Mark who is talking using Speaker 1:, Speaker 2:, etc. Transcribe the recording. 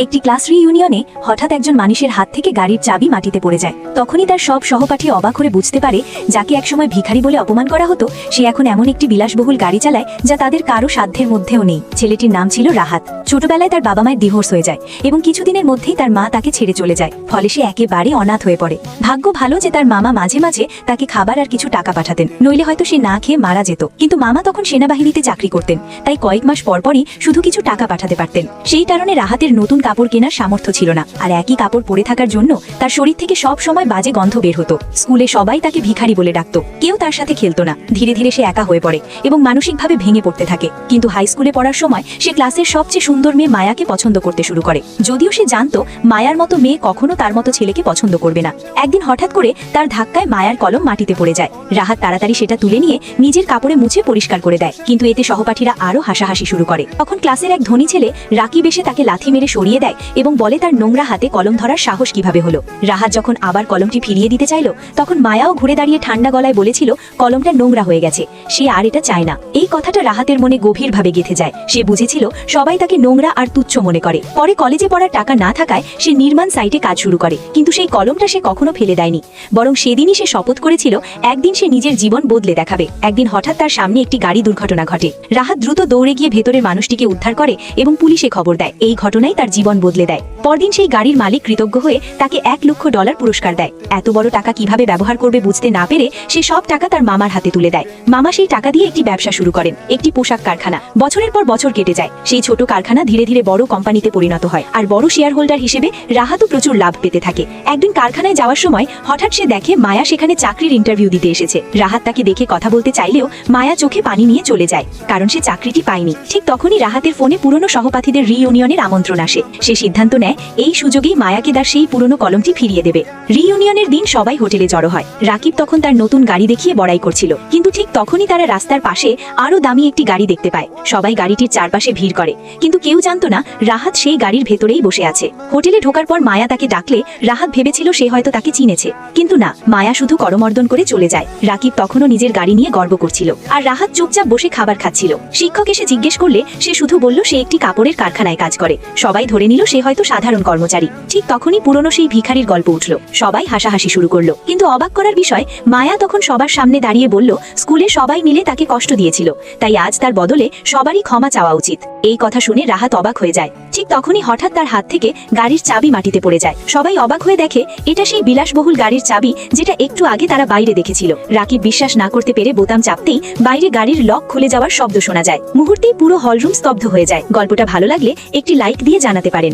Speaker 1: একটি ক্লাস রিইউনিয়নে হঠাৎ একজন মানুষের হাত থেকে গাড়ির চাবি মাটিতে পড়ে যায়। তখনই তার সব সহপাঠী অবাক করে বুঝতে পারে যাকে একসময় ভিখারি বলে অপমান করা হতো সে এখন এমন একটি বিলাসবহুল গাড়ি চালায় যা তাদের কারো সাধ্যের মধ্যেও নেই। ছেলেটির নাম ছিল রাহাত। ছোটবেলায় তার বাবা মায়ের ডিভোর্স হয়ে যায় এবং কিছুদিনের মধ্যেই তার মা তাকে ছেড়ে চলে যায়, ফলে সে একেবারে অনাথ হয়ে পড়ে। ভাগ্য ভালো যে তার মামা মাঝে মাঝে তাকে খাবার আর কিছু টাকা পাঠাতেন, নইলে হয়তো সে না খেয়ে মারা যেত। কিন্তু মামা তখন সেনাবাহিনীতে চাকরি করতেন, তাই কয়েক মাস পরপরই শুধু কিছু টাকা পাঠাতে পারতেন। সেই কারণে রাহাতের নতুন কাপড় কেনার সামর্থ্য ছিল না, আর একই কাপড় পরে থাকার জন্য তার শরীর থেকে সব সময় বাজে গন্ধ বের হতো। স্কুলে সবাই তাকে ভিখারি বলে ডাকত, কেউ তার সাথে খেলতো না। ধীরে ধীরে সে একা হয়ে পড়ে এবং মানসিকভাবে ভেঙে পড়তে থাকে। কিন্তু হাই স্কুলে পড়ার সময় সে ক্লাসের সবচেয়ে সুন্দর মেয়ে মায়াকে পছন্দ করতে শুরু করে, যদিও সে জানতো মায়ার মতো মেয়ে কখনো তার মতো ছেলেকে পছন্দ করবে না। একদিন হঠাৎ করে তার ধাক্কায় মায়ার কলম মাটিতে পড়ে যায়। রাহাত তাড়াতাড়ি সেটা তুলে নিয়ে নিজের কাপড়ে মুছে পরিষ্কার করে দেয়, কিন্তু এতে সহপাঠীরা আরো হাসাহাসি শুরু করে। তখন ক্লাসের এক ধনী ছেলে রাকিব এসে তাকে লাথি মেরে সরিয়ে দেয় এবং বলে তার নোংরা হাতে কলম ধরার সাহস কিভাবে হলো। রাহাত যখন আবার কলমটি ফিরিয়ে দিতে চাইল, তখন মায়াও ঘুরে দাঁড়িয়ে ঠান্ডা গলায় বলেছিল কলমটা নোংরা হয়ে গেছে, সে আর এটা চায় না। এই কথাটা রাহাতের মনে গভীরভাবে গেঁথে যায়। সে বুঝেছিল সবাই তাকে নোংরা আর তুচ্ছ মনে করে। পরে কলেজে পড়ার টাকা না থাকায় সে নির্মাণ সাইটে কাজ শুরু করে, কিন্তু সেই কলমটা সে কখনো ফেলে দেয়নি, বরং সেদিনই সে শপথ করেছিল একদিন সে নিজের জীবন বদলে দেখাবে। একদিন হঠাৎ তার সামনে একটি গাড়ি দুর্ঘটনা ঘটে। রাহাত দ্রুত দৌড়ে গিয়ে ভেতরের মানুষটিকে উদ্ধার করে এবং পুলিশে খবর দেয়। এই ঘটনাই তার জীবন বদলে দেয়। পরদিন সেই গাড়ির মালিক কৃতজ্ঞ হয়ে তাকে $1,00,000 পুরস্কার দেয়। এত বড় টাকা কিভাবে ব্যবহার করবে বুঝতে না পেরে সে সব টাকা তার মামার হাতে তুলে দেয়। মামা সেই টাকা দিয়ে একটি ব্যবসা শুরু করেন, একটি পোশাক কারখানা। বছরের পর বছর কেটে যায়। সেই ছোট কারখানা ধীরে ধীরে বড় কোম্পানিতে পরিণত হয়, আর বড় শেয়ার হোল্ডার হিসেবে রাহাতও প্রচুর লাভ পেতে থাকে। একদিন কারখানায় যাওয়ার সময় হঠাৎ সে দেখে মায়া সেখানে চাকরির ইন্টারভিউ দিতে এসেছে। রাহাত তাকে দেখে কথা বলতে চাইলেও মায়া চোখে পানি নিয়ে চলে যায়, কারণ সে চাকরিটি পায়নি। ঠিক তখনই রাহাতের ফোনে পুরনো সহপাঠীদের রিইউনিয়নের আমন্ত্রণ আসে। সে সিদ্ধান্ত নেয় এই সুযোগেই মায়াকে তার সেই পুরনো কলমটি ফিরিয়ে দেবে। রিইউনিয়নের দিন সবাই হোটেলে জড়ো হয়। রাকিব তখন তার নতুন গাড়ি দেখিয়ে বড়াই করছিল, কিন্তু ঠিক তখনই তারা রাস্তার পাশে আরো দামি একটি গাড়ি দেখতে পায়। সবাই গাড়িটির চারপাশে ভিড় করে, কিন্তু কেউ জানতো না রাহাত সেই গাড়ির ভেতরেই বসে আছে। হোটেলে ঢোকার পর মায়া তাকে ডাকলে রাহাত ভেবেছিল সে হয়তো তাকে চিনেছে, কিন্তু না, মায়া শুধু করমর্দন করে চলে যায়। রাকিব তখনও নিজের গাড়ি নিয়ে গর্ব করছিল, আর রাহাত চুপচাপ বসে খাবার খাচ্ছিল। শিক্ষক এসে জিজ্ঞেস করলে সে শুধু বলল সে একটি কাপড়ের কারখানায় কাজ করে। সবাই ধরে নিল সে হয়তো সাধারণ কর্মচারী। ঠিক তখনই পুরনো সেই ভিখারির গল্প উঠল। সবাই হাসাহাসি শুরু করলো, কিন্তু অবাক করার বিষয় মায়া তখন সবার সামনে দাঁড়িয়ে বলল স্কুলে সবাই মিলে তাকে কষ্ট দিয়েছিল, তাই আজ তার বদলে সবারই ক্ষমা চাওয়া উচিত। এই কথা শুনে রাহাত অবাক হয়ে যায়। ঠিক তখনই হঠাৎ তার হাত থেকে গাড়ির চাবি মাটিতে পড়ে যায়। সবাই অবাক হয়ে দেখে এটা সেই বিলাসবহুল গাড়ির চাবি যেটা একটু আগে তারা বাইরে দেখেছিল। রাকিব বিশ্বাস না করতে পেরে বোতাম চাপতেই বাইরে গাড়ির লক খুলে যাওয়ার শব্দ শোনা যায়। মুহূর্তেই পুরো হলরুম স্তব্ধ হয়ে যায়। গল্পটা ভালো লাগলে একটি লাইক দিয়ে জানাতে পারেন।